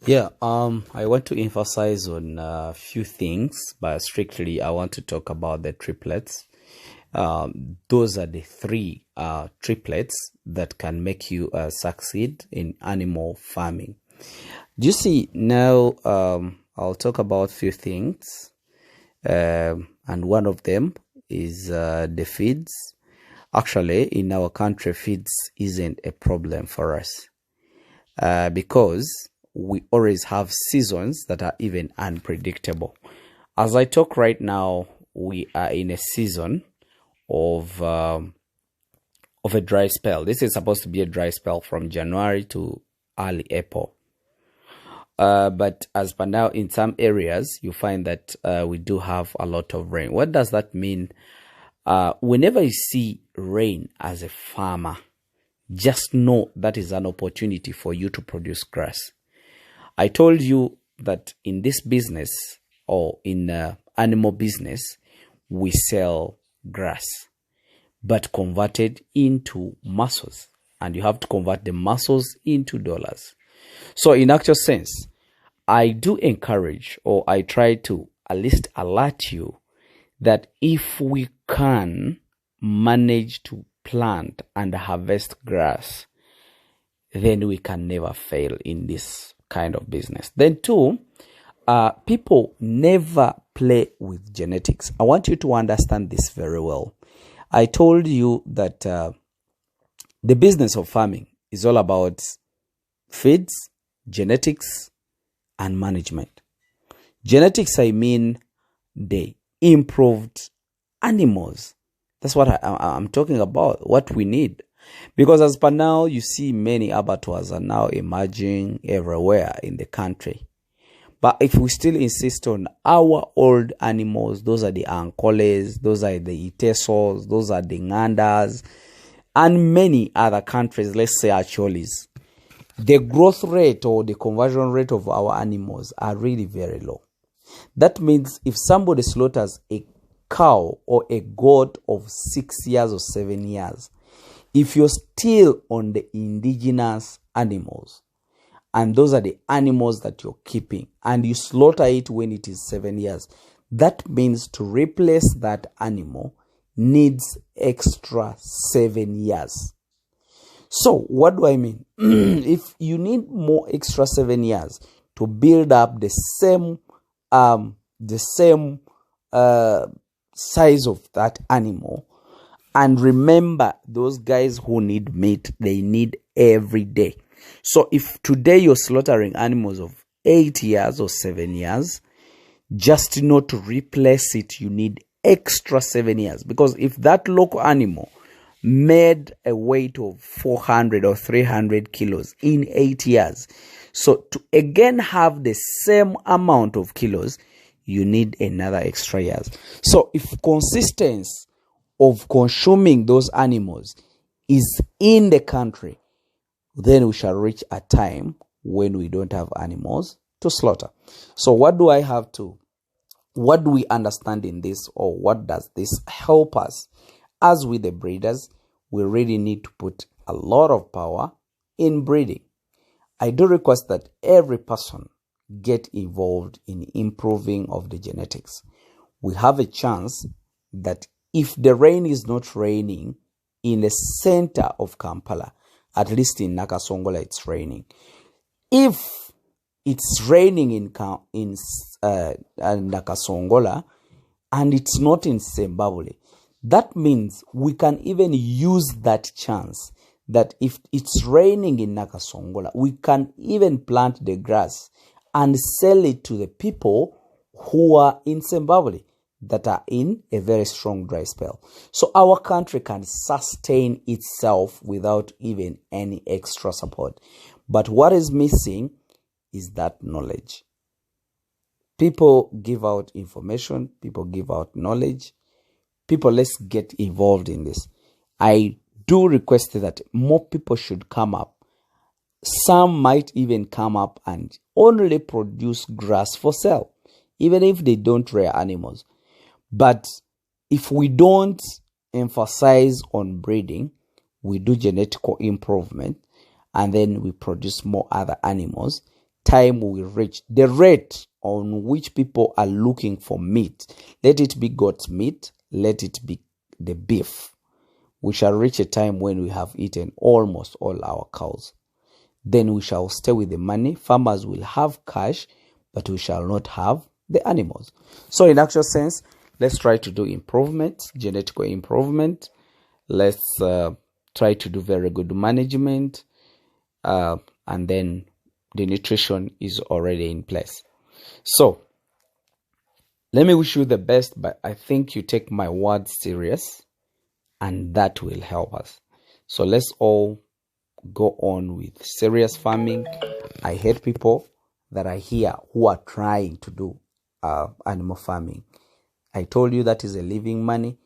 Yeah, I want to emphasize on a few things, but strictly I want to talk about the triplets. Those are the three triplets that can make you succeed in animal farming. Do you see now? I'll talk about a few things, and one of them is the feeds. Actually, in our country, feeds isn't a problem for us because we always have seasons that are even unpredictable. As I talk right now, we are in a season of a dry spell. This is supposed to be a dry spell from January to early April. But as per now, in some areas, you find that we do have a lot of rain. What does that mean? Whenever you see rain as a farmer, just know that is an opportunity for you to produce grass. I told you that in this business or in animal business, we sell grass, but converted into muscles. And you have to convert the muscles into dollars. So in actual sense, I do encourage, or I try to at least alert you that if we can manage to plant and harvest grass, then we can never fail in this kind of business. Then two, people never play with genetics. I want you to understand this very well. I told you that the business of farming is all about feeds, genetics, and management. Genetics, I mean the improved animals. That's what I'm talking about, what we need. Because as per now, you see many abattoirs are now emerging everywhere in the country. But if we still insist on our old animals, those are the ancoles, those are the itesos, those are the ngandas, and many other countries, let's say acholis, the growth rate or the conversion rate of our animals are really very low. That means if somebody slaughters a cow or a goat of 6 years or 7 years, if you're still on the indigenous animals, and those are the animals that you're keeping, and you slaughter it when it is 7 years, that means to replace that animal needs extra 7 years. So what do I mean? If you need more extra 7 years to build up the same size of that animal, and remember, those guys who need meat, they need every day. So if today you're slaughtering animals of 8 years or 7 years, just know to replace it, you need extra 7 years. Because if that local animal made a weight of 400 or 300 kilos in 8 years, so to again have the same amount of kilos, you need another extra years. So if consistency of consuming those animals is in the country, then we shall reach a time when we don't have animals to slaughter. So what do we understand in this, or what does this help us? As with the breeders, we really need to put a lot of power in breeding. I do request that every person get involved in improving of the genetics. We have a chance that if the rain is not raining in the center of Kampala, at least in Nakasongola it's raining. If it's raining in Nakasongola and it's not in Zimbabwe, that means we can even use that chance that if it's raining in Nakasongola, we can even plant the grass and sell it to the people who are in Zimbabwe that are in a very strong dry spell. So our country can sustain itself without even any extra support. But what is missing is that knowledge. People give out information, people give out knowledge. People, let's get involved in this. I do request that more people should come up. Some might even come up and only produce grass for sale, even if they don't rear animals. But if we don't emphasize on breeding, we do genetical improvement, and then we produce more other animals, time we reach, the rate on which people are looking for meat, let it be goat's meat, let it be the beef, we shall reach a time when we have eaten almost all our cows. Then we shall stay with the money. Farmers will have cash, but we shall not have the animals. So in actual sense, let's try to do improvement, genetical improvement. Let's try to do very good management. And then the nutrition is already in place. So let me wish you the best, but I think you take my words serious, and that will help us. So let's all go on with serious farming. I hate people that are here who are trying to do animal farming. I told you that is a living money.